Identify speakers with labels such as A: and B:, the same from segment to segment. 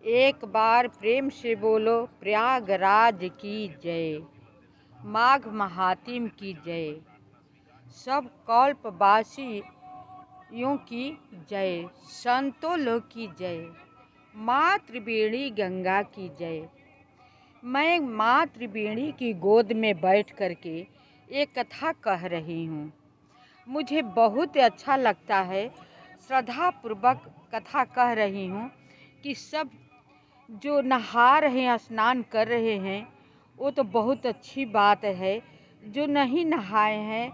A: एक बार प्रेम से बोलो प्रयागराज की जय, माघ महात्म की जय, सब कल्पवासियों की जय, संतों लोग की जय, माँ त्रिवेणी गंगा की जय। मैं माँ त्रिवेणी की गोद में बैठ करके एक कथा कह रही हूँ। मुझे बहुत अच्छा लगता है, श्रद्धापूर्वक कथा कह रही हूँ कि सब जो नहा रहे हैं, स्नान कर रहे हैं, वो तो बहुत अच्छी बात है। जो नहीं नहाए हैं,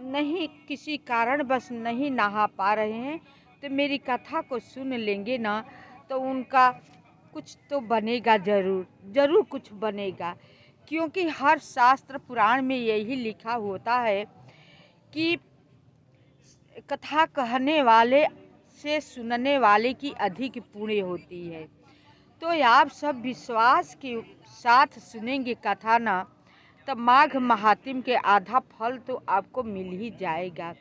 A: नहीं किसी कारण बस नहीं नहा पा रहे हैं, तो मेरी कथा को सुन लेंगे ना, तो उनका कुछ तो बनेगा, ज़रूर कुछ बनेगा। क्योंकि हर शास्त्र पुराण में यही लिखा होता है कि कथा कहने वाले से सुनने वाले की अधिक पुण्य होती है। तो आप सब विश्वास के साथ सुनेंगे कथा ना, तब माघ महात्म के आधा फल तो आपको मिल ही जाएगा।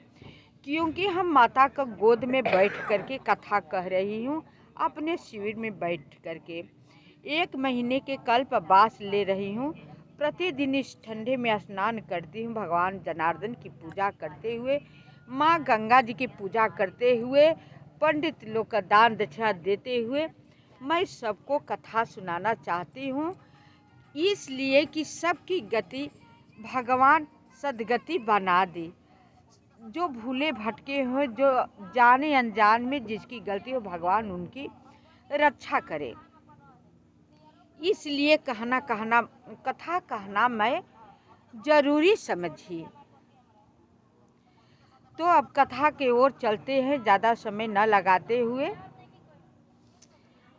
A: क्योंकि हम माता का गोद में बैठ करके कथा कह रही हूँ, अपने शिविर में बैठ करके 1 महीने के कल्पवास ले रही हूँ। प्रतिदिन इस ठंडे में स्नान करती हूँ, भगवान जनार्दन की पूजा करते हुए, माँ गंगा जी की पूजा करते हुए, पंडित लोग का दान दक्षिणा देते हुए मैं सबको कथा सुनाना चाहती हूँ, इसलिए कि सबकी गति भगवान सदगति बना दे। जो भूले भटके हो, जो जाने अनजान में जिसकी गलती हो, भगवान उनकी रक्षा करे। इसलिए कथा कहना मैं जरूरी समझी। तो अब कथा की ओर चलते हैं, ज़्यादा समय न लगाते हुए।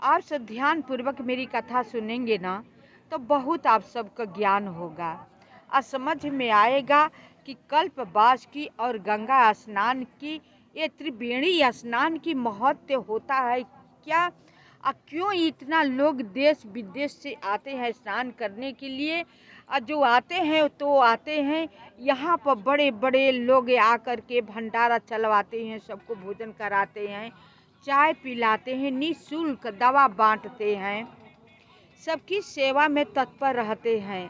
A: आप सब ध्यान पूर्वक मेरी कथा सुनेंगे ना, तो बहुत आप सबका ज्ञान होगा और समझ में आएगा कि कल्पवास की और गंगा स्नान की, ये त्रिवेणी स्नान की महत्व होता है क्या, और क्यों इतना लोग देश विदेश से आते हैं स्नान करने के लिए। और जो आते हैं तो आते हैं, यहाँ पर बड़े बड़े लोग आकर के भंडारा चलवाते हैं, सबको भोजन कराते हैं, चाय पिलाते हैं, निःशुल्क दवा बांटते हैं, सबकी सेवा में तत्पर रहते हैं,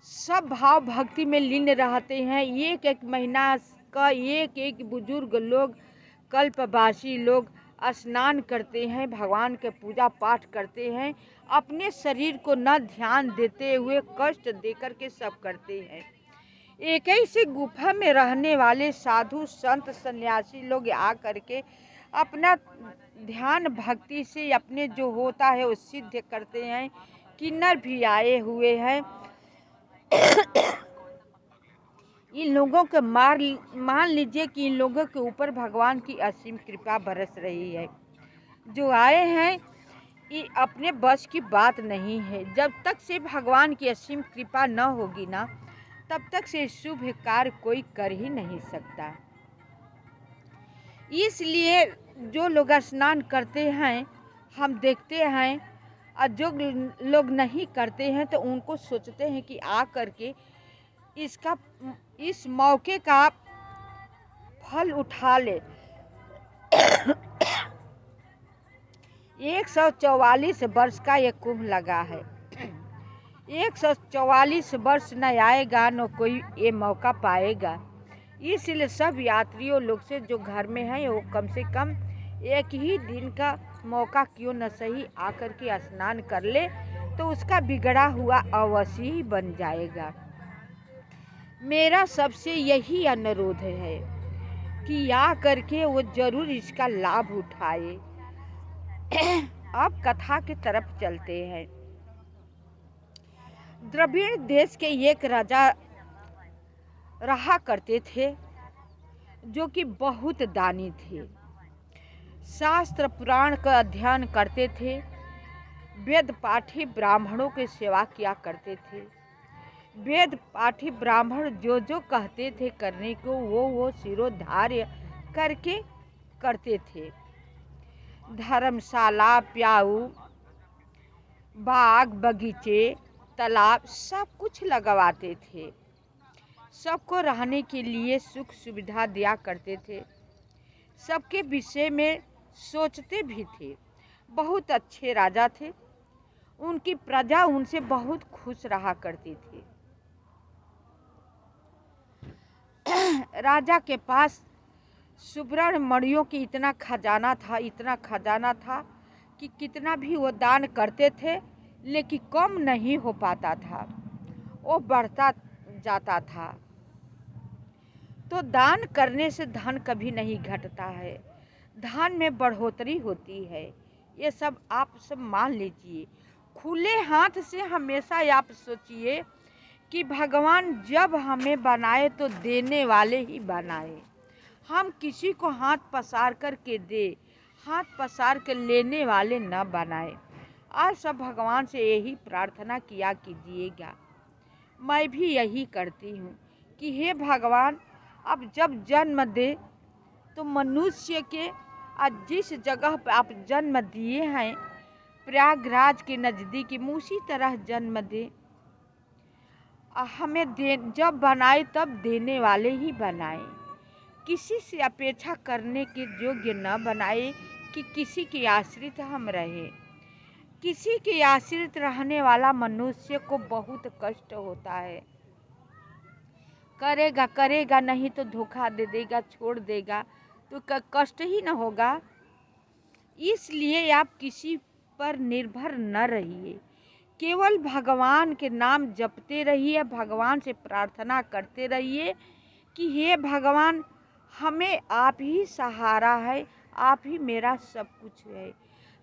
A: सब भाव भक्ति में लीन रहते हैं। एक महीना का एक बुजुर्ग लोग, कल्पवासी लोग स्नान करते हैं, भगवान के पूजा पाठ करते हैं, अपने शरीर को न ध्यान देते हुए कष्ट देकर के सब करते हैं। एक ही से गुफा में रहने वाले साधु संत सन्यासी लोग आ करके अपना ध्यान भक्ति से अपने जो होता है वो सिद्ध करते हैं। किन्नर भी आए हुए हैं। इन लोगों के मान लीजिए कि इन लोगों के ऊपर भगवान की असीम कृपा बरस रही है। जो आए हैं ये अपने बस की बात नहीं है। जब तक से भगवान की असीम कृपा न होगी ना, तब तक से शुभ कार्य कोई कर ही नहीं सकता। इसलिए जो लोग स्नान करते हैं हम देखते हैं, और जो लोग नहीं करते हैं तो उनको सोचते हैं कि आ करके इस मौके का फल उठा ले। 144 वर्ष का ये कुंभ लगा है। 144 वर्ष न आएगा न कोई ये मौका पाएगा। इसलिए सब यात्रियों लोग से जो घर में हैं वो कम से कम एक ही दिन का मौका क्यों न सही आकर के स्नान कर ले, तो उसका बिगड़ा हुआ अवश्य ही बन जाएगा। मेरा सबसे यही अनुरोध है कि आ करके वो जरूर इसका लाभ उठाए। अब कथा की तरफ चलते हैं। द्रविड़ देश के एक राजा रहा करते थे, जो कि बहुत दानी थे। शास्त्र पुराण का अध्ययन करते थे, वेद पाठी ब्राह्मणों की सेवा किया करते थे। वेद पाठी ब्राह्मण जो जो कहते थे करने को वो शिरोधार्य करके करते थे। धर्मशाला, प्याऊ, बाग बगीचे, तालाब सब कुछ लगवाते थे। सबको रहने के लिए सुख सुविधा दिया करते थे। सबके विषय में सोचते भी थे। बहुत अच्छे राजा थे। उनकी प्रजा उनसे बहुत खुश रहा करती थी। राजा के पास सुवर्ण मणियों की इतना खजाना था कि कितना भी वो दान करते थे लेकिन कम नहीं हो पाता था, वो बढ़ता जाता था। तो दान करने से धन कभी नहीं घटता है, धन में बढ़ोतरी होती है। ये सब आप सब मान लीजिए। खुले हाथ से हमेशा आप सोचिए कि भगवान जब हमें बनाए तो देने वाले ही बनाए। हम किसी को हाथ पसार कर के दे, हाथ पसार के लेने वाले न बनाए। आज सब भगवान से यही प्रार्थना किया कीजिएगा। मैं भी यही करती हूँ कि हे भगवान, अब जब जन्म दे तो मनुष्य के आज जिस जगह पर आप जन्म दिए हैं प्रयागराज के नज़दीक, उसी तरह जन्म दे। हमें दे जब बनाए तब देने वाले ही बनाए, किसी से अपेक्षा करने के योग्य न बनाए कि किसी के आश्रित हम रहे। किसी के आश्रित रहने वाला मनुष्य को बहुत कष्ट होता है। करेगा करेगा नहीं तो धोखा दे देगा, छोड़ देगा, तो कष्ट ही न होगा। इसलिए आप किसी पर निर्भर न रहिए, केवल भगवान के नाम जपते रहिए, भगवान से प्रार्थना करते रहिए कि हे भगवान, हमें आप ही सहारा है, आप ही मेरा सब कुछ है।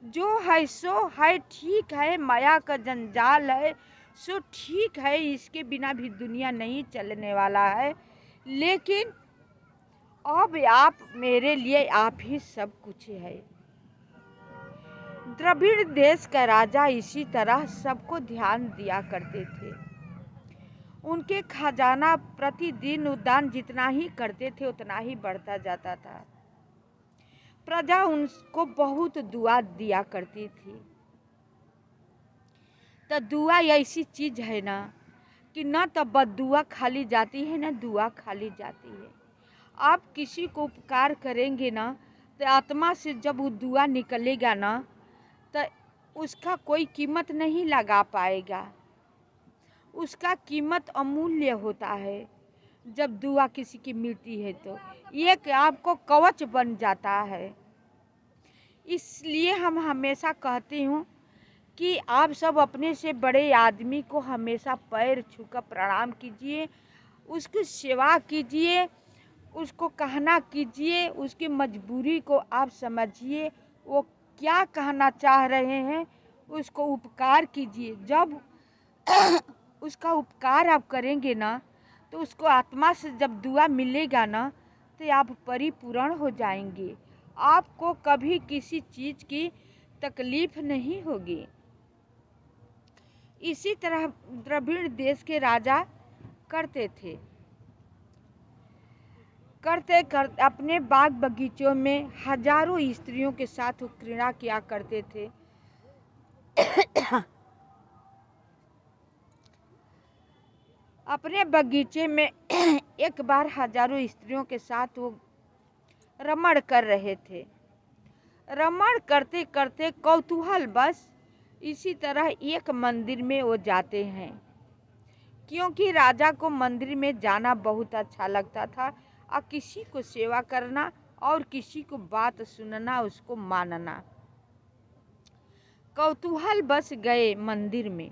A: जो है सो है, ठीक है, माया का जंजाल है सो ठीक है, इसके बिना भी दुनिया नहीं चलने वाला है, लेकिन अब आप मेरे लिए आप ही सब कुछ है। द्रविड़ देश का राजा इसी तरह सबको ध्यान दिया करते थे। उनके खजाना प्रतिदिन उद्यान जितना ही करते थे उतना ही बढ़ता जाता था। प्रजा उनको बहुत दुआ दिया करती थी। तो दुआ ऐसी चीज है ना कि न तो बद्दुआ खाली जाती है, न दुआ खाली जाती है। आप किसी को उपकार करेंगे ना तो आत्मा से जब वो दुआ निकलेगा ना तो उसका कोई कीमत नहीं लगा पाएगा। उसका कीमत अमूल्य होता है। जब दुआ किसी की मिलती है तो ये कि आपको कवच बन जाता है। इसलिए हम हमेशा कहती हूँ कि आप सब अपने से बड़े आदमी को हमेशा पैर छूकर प्रणाम कीजिए, उसकी सेवा कीजिए, उसको कहना कीजिए, उसकी मजबूरी को आप समझिए, वो क्या कहना चाह रहे हैं, उसको उपकार कीजिए। जब उसका उपकार आप करेंगे ना तो उसको आत्मा से जब दुआ मिलेगा ना तो आप परिपूर्ण हो जाएंगे। आपको कभी किसी चीज की तकलीफ नहीं होगी। इसी तरह द्रविड़ देश के राजा करते थे। करते अपने बाग बगीचों में हजारों स्त्रियों के साथ वो क्रीड़ा किया करते थे। अपने बगीचे में एक बार हजारों स्त्रियों के साथ वो रमण कर रहे थे। रमण करते करते कौतूहल बस इसी तरह एक मंदिर में वो जाते हैं, क्योंकि राजा को मंदिर में जाना बहुत अच्छा लगता था और किसी को सेवा करना और किसी को बात सुनना, उसको मानना। कौतूहल बस गए मंदिर में।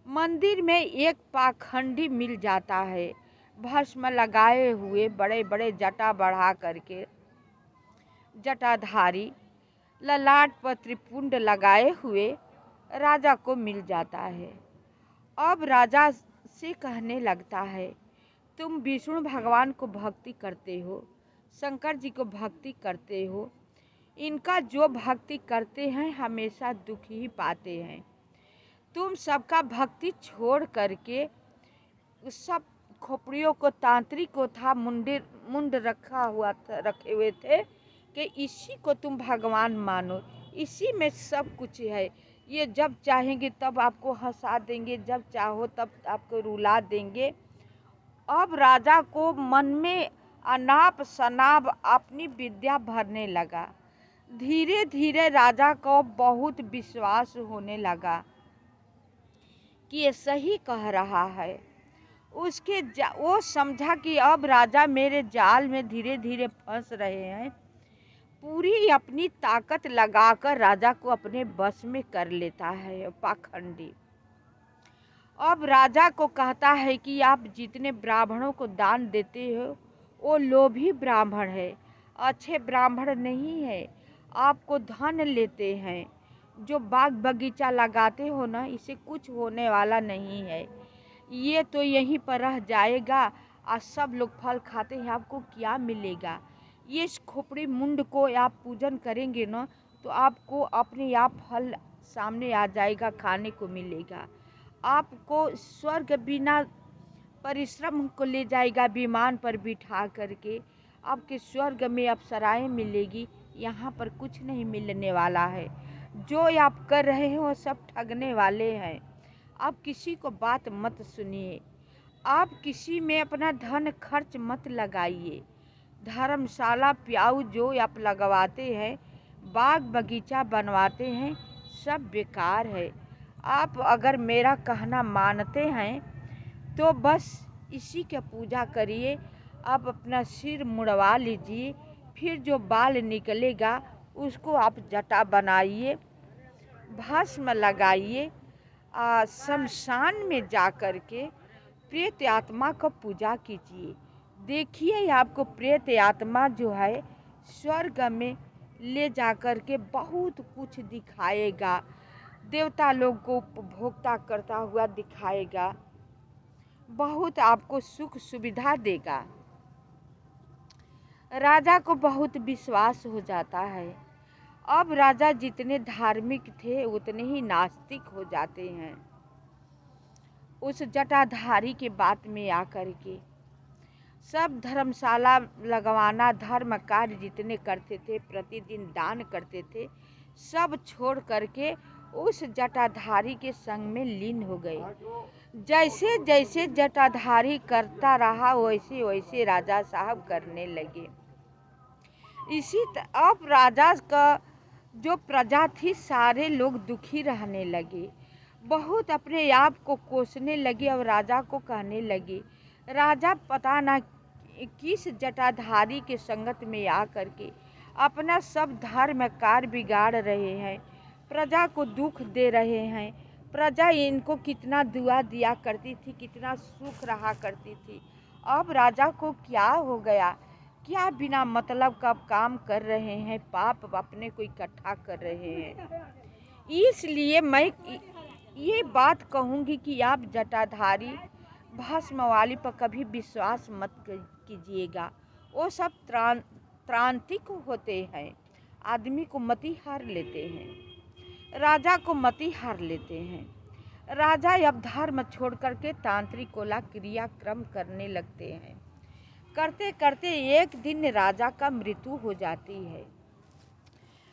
A: मंदिर में एक पाखंडी मिल जाता है, भस्म लगाए हुए, बड़े बड़े जटा बढ़ा करके, जटाधारी, ललाट पर त्रिपुंड लगाए हुए राजा को मिल जाता है। अब राजा से कहने लगता है, तुम विष्णु भगवान को भक्ति करते हो, शंकर जी को भक्ति करते हो, इनका जो भक्ति करते हैं हमेशा दुख ही पाते हैं। तुम सबका भक्ति छोड़ करके सब खोपड़ियों को, तांत्रिक को था, मुंड रखे हुए थे कि इसी को तुम भगवान मानो, इसी में सब कुछ है। ये जब चाहेंगे तब आपको हंसा देंगे, जब चाहो तब आपको रुला देंगे। अब राजा को मन में अनाप शनाप अपनी विद्या भरने लगा। धीरे धीरे राजा को बहुत विश्वास होने लगा कि ये सही कह रहा है। वो समझा कि अब राजा मेरे जाल में धीरे धीरे फंस रहे हैं। पूरी अपनी ताकत लगाकर राजा को अपने बस में कर लेता है पाखंडी। अब राजा को कहता है कि आप जितने ब्राह्मणों को दान देते हो वो लोभी ब्राह्मण है, अच्छे ब्राह्मण नहीं है। आपको धन लेते हैं, जो बाग बगीचा लगाते हो ना, इसे कुछ होने वाला नहीं है। ये तो यहीं पर रह जाएगा और सब लोग फल खाते हैं, आपको क्या मिलेगा। ये इस खोपड़ी मुंड को आप पूजन करेंगे ना तो आपको अपने आप फल सामने आ जाएगा, खाने को मिलेगा। आपको स्वर्ग बिना परिश्रम को ले जाएगा, विमान पर बिठा करके आपके स्वर्ग में अप्सराएं मिलेगी। यहाँ पर कुछ नहीं मिलने वाला है। जो आप कर रहे हो सब ठगने वाले हैं। आप किसी को बात मत सुनिए, आप किसी में अपना धन खर्च मत लगाइए। धर्मशाला प्याऊ जो आप लगवाते हैं, बाग बगीचा बनवाते हैं, सब बेकार है। आप अगर मेरा कहना मानते हैं तो बस इसी की पूजा करिए। आप अपना सिर मुड़वा लीजिए, फिर जो बाल निकलेगा उसको आप जटा बनाइए, भस्म लगाइए, शमशान में जा कर के प्रेत आत्मा का पूजा कीजिए। देखिए आपको प्रेत आत्मा जो है स्वर्ग में ले जा कर के बहुत कुछ दिखाएगा, देवता लोग को उपभोक्ता करता हुआ दिखाएगा, बहुत आपको सुख सुविधा देगा। राजा को बहुत विश्वास हो जाता है। अब राजा जितने धार्मिक थे उतने ही नास्तिक हो जाते हैं। उस जटाधारी के बात में आकर के सब धर्मशाला लगवाना, धर्म कार्य जितने करते थे, प्रतिदिन दान करते थे, सब छोड़ करके उस जटाधारी के संग में लीन हो गए। जैसे जैसे जटाधारी करता रहा वैसे वैसे राजा साहब करने लगे। अब राजा का जो प्रजा थी सारे लोग दुखी रहने लगे, बहुत अपने आप को कोसने लगे और राजा को कहने लगे। राजा पता ना किस जटाधारी के संगत में आकर के अपना सब धर्म कार्य बिगाड़ रहे हैं, प्रजा को दुख दे रहे हैं। प्रजा इनको कितना दुआ दिया करती थी, कितना सुख रहा करती थी। अब राजा को क्या हो गया, क्या बिना मतलब का काम कर रहे हैं, पाप अपने को इकट्ठा कर रहे हैं। इसलिए मैं ये बात कहूँगी कि आप जटाधारी भस्म वाली पर कभी विश्वास मत कीजिएगा। वो सब त्रांतिक होते हैं, आदमी को मती हार लेते हैं, राजा को मती हार लेते हैं। राजा अब धर्म छोड़ करके तांत्रिकोला क्रियाक्रम करने लगते हैं। करते करते एक दिन राजा का मृत्यु हो जाती है।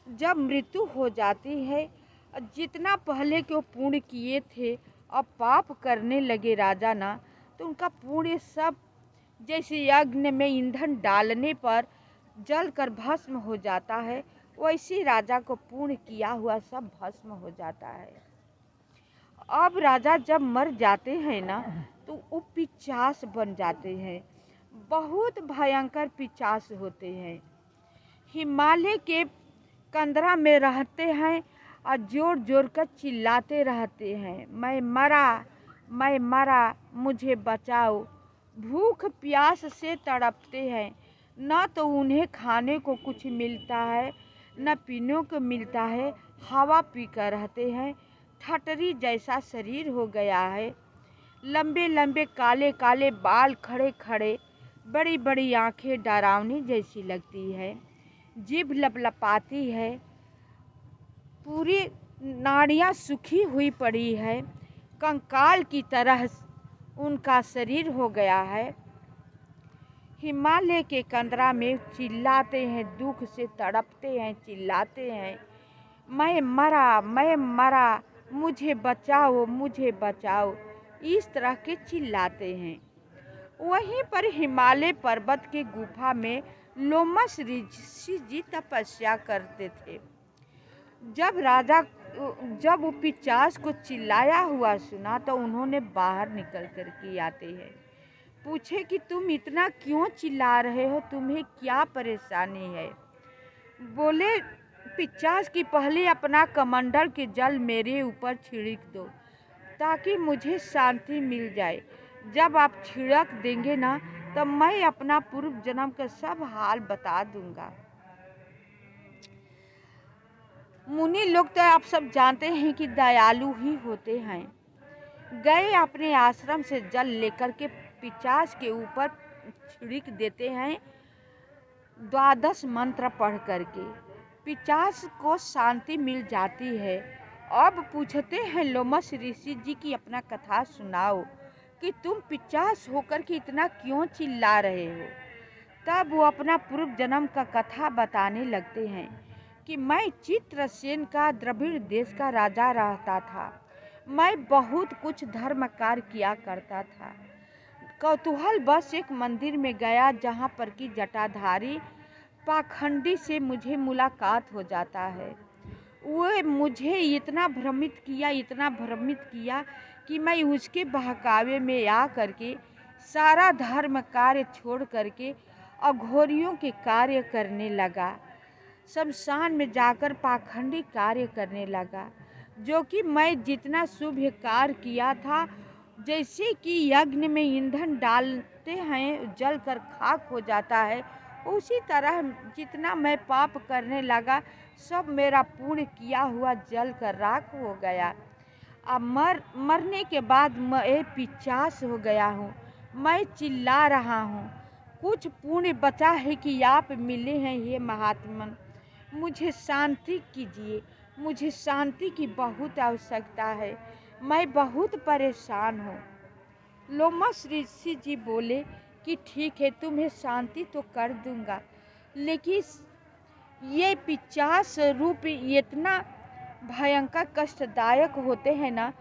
A: जब मृत्यु हो जाती है, जितना पहले के वो पुण्य किए थे अब पाप करने लगे राजा ना, तो उनका पुण्य सब जैसे यज्ञ में ईंधन डालने पर जल कर भस्म हो जाता है, वैसे राजा को पुण्य किया हुआ सब भस्म हो जाता है। अब राजा जब मर जाते हैं ना तो वो पिशाच बन जाते हैं, बहुत भयंकर पिशाच होते हैं। हिमालय के कंदरा में रहते हैं और जोर जोर कर चिल्लाते रहते हैं, मैं मरा, मैं मरा, मुझे बचाओ। भूख प्यास से तड़पते हैं, न तो उन्हें खाने को कुछ मिलता है न पीने को मिलता है, हवा पीकर रहते हैं। ठटरी जैसा शरीर हो गया है, लंबे लंबे काले काले बाल खड़े खड़े, बड़ी बड़ी आंखें डरावनी जैसी लगती है, जीभ लपलपाती है, पूरी नाड़ियाँ सूखी हुई पड़ी है, कंकाल की तरह उनका शरीर हो गया है। हिमालय के कंदरा में चिल्लाते हैं, दुख से तड़पते हैं, चिल्लाते हैं, मैं मरा, मैं मरा, मुझे बचाओ, मुझे बचाओ, इस तरह के चिल्लाते हैं। वहीं पर हिमालय पर्वत के गुफा में लोमस ऋषि जी तपस्या करते थे। जब वो पिशाच को चिल्लाया हुआ सुना तो उन्होंने बाहर निकल कर के आते हैं पूछे कि तुम इतना क्यों चिल्ला रहे हो, तुम्हें क्या परेशानी है। बोले पिशाच कि पहले अपना कमंडल के जल मेरे ऊपर छिड़क दो ताकि मुझे शांति मिल जाए। जब आप छिड़क देंगे ना तो मैं अपना पूर्व जन्म का सब हाल बता दूंगा। मुनि लोग तो आप सब जानते हैं कि दयालु ही होते हैं। गए अपने आश्रम से जल लेकर के पिशाच के ऊपर छिड़क देते हैं 12 मंत्र पढ़ करके। पिशाच को शांति मिल जाती है। अब पूछते हैं लोमस ऋषि जी की अपना कथा सुनाओ कि तुम पिशाच होकर के इतना क्यों चिल्ला रहे हो। तब वो अपना पूर्व जन्म का कथा बताने लगते हैं कि मैं चित्रसेन का द्रविड़ देश का राजा रहता था। मैं बहुत कुछ धर्म कार्य किया करता था। कौतूहल बस एक मंदिर में गया जहाँ पर की जटाधारी पाखंडी से मुझे मुलाकात हो जाता है। वो मुझे इतना भ्रमित किया कि मैं उसके बहकावे में आ करके सारा धर्म कार्य छोड़ करके अघोरियों के कार्य करने लगा। शमशान में जाकर पाखंडी कार्य करने लगा, जो कि मैं जितना शुभ कार्य किया था, जैसे कि यज्ञ में ईंधन डालते हैं जल कर खाक हो जाता है, उसी तरह जितना मैं पाप करने लगा सब मेरा पूर्ण किया हुआ जल कर राख हो गया। अब मरने के बाद मैं पिशाच हो गया हूँ। मैं चिल्ला रहा हूँ, कुछ पुण्य बचा है कि आप मिले हैं ये महात्मन, मुझे शांति कीजिए, मुझे शांति की बहुत आवश्यकता है, मैं बहुत परेशान हूँ। लोमस ऋषि जी बोले कि ठीक है, तुम्हें शांति तो कर दूंगा, लेकिन ये पिशाच रूप इतना भयंकर कष्टदायक होते हैं ना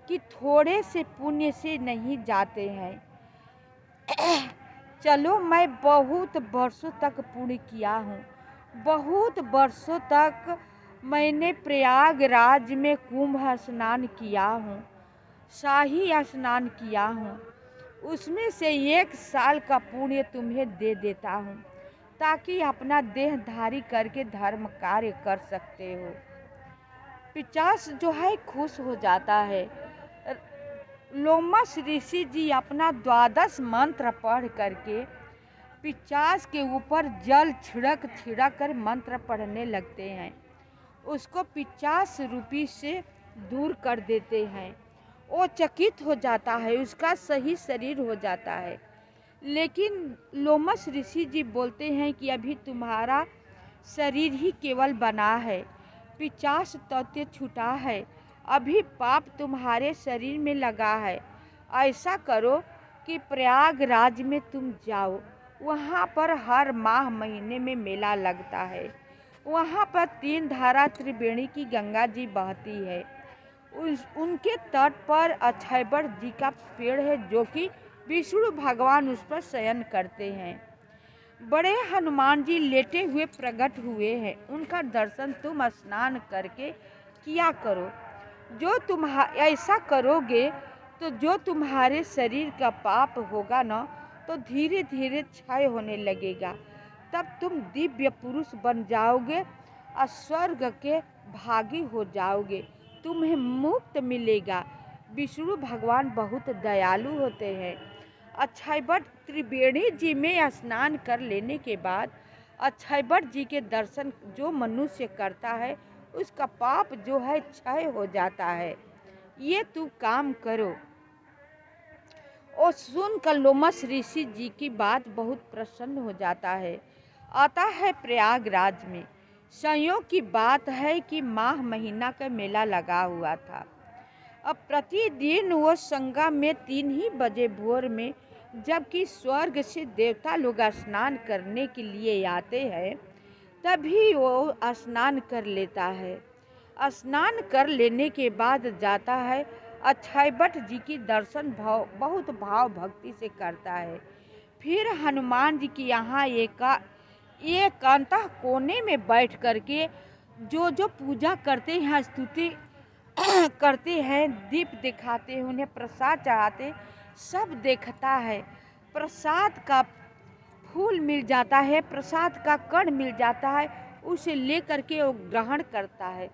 A: कि थोड़े से पुण्य से नहीं जाते हैं। चलो, मैं बहुत वर्षों तक पुण्य किया हूँ, बहुत वर्षों तक मैंने प्रयागराज में कुंभ स्नान किया हूँ, शाही स्नान किया हूँ, उसमें से 1 साल का पुण्य तुम्हें दे देता हूँ ताकि अपना देहधारी करके धर्म कार्य कर सकते हो। पिशाच जो है खुश हो जाता है। लोमस ऋषि जी अपना 12 मंत्र पढ़ करके पिशाच के ऊपर जल छिड़क कर मंत्र पढ़ने लगते हैं, उसको पिशाच रूपी से दूर कर देते हैं। वो चकित हो जाता है, उसका सही शरीर हो जाता है। लेकिन लोमस ऋषि जी बोलते हैं कि अभी तुम्हारा शरीर ही केवल बना है, पिशाच तत्व छूटा है, अभी पाप तुम्हारे शरीर में लगा है। ऐसा करो कि प्रयागराज में तुम जाओ, वहाँ पर हर माह महीने में मेला लगता है। वहाँ पर 3 धारा त्रिवेणी की गंगा जी बहती है। उनके तट पर अक्षयवट जी का पेड़ है, जो कि विष्णु भगवान उस पर शयन करते हैं। बड़े हनुमान जी लेटे हुए प्रकट हुए हैं, उनका दर्शन तुम स्नान करके किया करो। ऐसा करोगे तो जो तुम्हारे शरीर का पाप होगा ना, तो धीरे धीरे क्षय होने लगेगा। तब तुम दिव्य पुरुष बन जाओगे और स्वर्ग के भागी हो जाओगे, तुम्हें मुक्त मिलेगा। विष्णु भगवान बहुत दयालु होते हैं। अक्षयवट त्रिवेणी जी में स्नान कर लेने के बाद अक्षयवट जी के दर्शन जो मनुष्य करता है, उसका पाप जो है क्षय हो जाता है। ये तू काम करो। और सुनकर लोमस ऋषि जी की बात बहुत प्रसन्न हो जाता है। आता है प्रयागराज में। संयोग की बात है कि माह महीना का मेला लगा हुआ था। अब प्रतिदिन वो संगम में 3 ही बजे भोर में, जबकि स्वर्ग से देवता लोग स्नान करने के लिए आते हैं, तभी वो स्नान कर लेता है। स्नान कर लेने के बाद जाता है, अक्षयवट जी की दर्शन बहुत भाव भक्ति से करता है। फिर हनुमान जी की यहाँ एकांता कोने में बैठ करके जो जो पूजा करते हैं, स्तुति करते हैं, दीप दिखाते हैं, उन्हें प्रसाद चढ़ाते, सब देखता है। प्रसाद का फूल मिल जाता है, प्रसाद का कण मिल जाता है, उसे लेकर के वो ग्रहण करता है।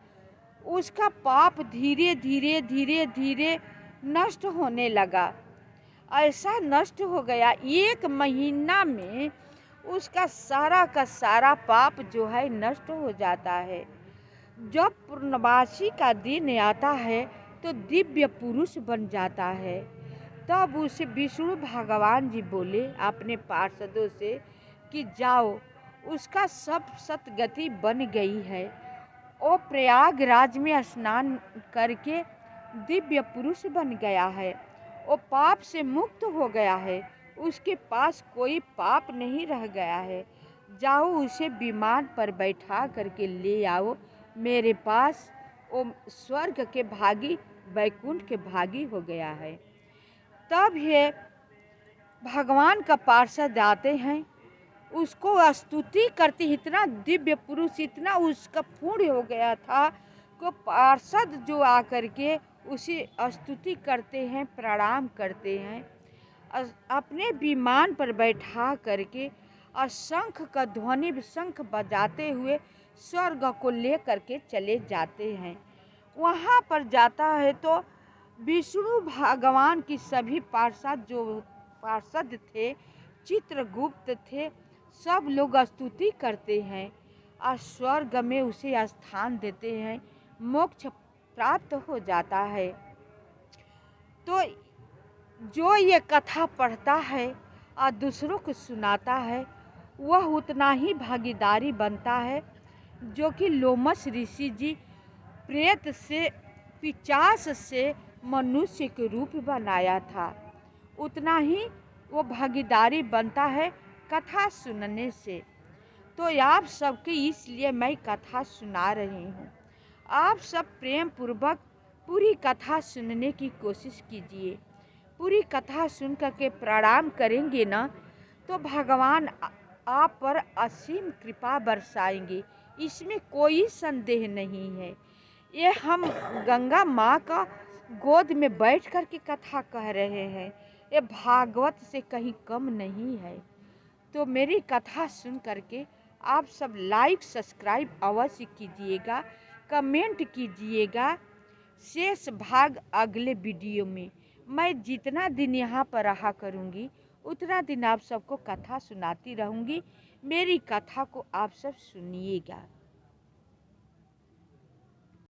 A: उसका पाप धीरे धीरे धीरे धीरे नष्ट होने लगा। ऐसा नष्ट हो गया, 1 महीना में उसका सारा का सारा पाप जो है नष्ट हो जाता है। जब पूर्णमासी का दिन आता है तो दिव्य पुरुष बन जाता है। तब उसे विष्णु भगवान जी बोले अपने पार्षदों से कि जाओ, उसका सब सतगति बन गई है। वो प्रयागराज में स्नान करके दिव्य पुरुष बन गया है। वो पाप से मुक्त हो गया है, उसके पास कोई पाप नहीं रह गया है। जाओ, उसे विमान पर बैठा करके ले आओ मेरे पास। वो स्वर्ग के भागी, वैकुंठ के भागी हो गया है। तब ये भगवान का पार्षद आते हैं, उसको स्तुति करते। इतना दिव्य पुरुष, इतना उसका पूर्ण हो गया था कि पार्षद जो आकर के उसे स्तुति करते हैं, प्रणाम करते हैं। अपने विमान पर बैठा करके और शंख का ध्वनि, शंख बजाते हुए स्वर्ग को ले करके चले जाते हैं। वहाँ पर जाता है तो विष्णु भगवान की सभी पार्षद, जो पार्षद थे, चित्रगुप्त थे, सब लोग स्तुति करते हैं और स्वर्ग में उसे स्थान देते हैं, मोक्ष प्राप्त हो जाता है। तो जो ये कथा पढ़ता है और दूसरों को सुनाता है, वह उतना ही भागीदारी बनता है जो कि लोमस ऋषि जी प्रेत से, पिशाच से मनुष्य के रूप बनाया था, उतना ही वो भागीदारी बनता है कथा सुनने से। तो आप सबके इसलिए मैं कथा सुना रही हूँ। आप सब प्रेम पूर्वक पूरी कथा सुनने की कोशिश कीजिए। पूरी कथा सुन करके प्रणाम करेंगे ना तो भगवान आप पर असीम कृपा बरसाएंगे, इसमें कोई संदेह नहीं है। ये हम गंगा माँ का गोद में बैठ कर के कथा कह रहे हैं, ये भागवत से कहीं कम नहीं है। तो मेरी कथा सुन करके आप सब लाइक सब्सक्राइब अवश्य कीजिएगा, कमेंट कीजिएगा। शेष भाग अगले वीडियो में। मैं जितना दिन यहाँ पर रहा करूँगी उतना दिन आप सबको कथा सुनाती रहूँगी। मेरी कथा को आप सब सुनिएगा।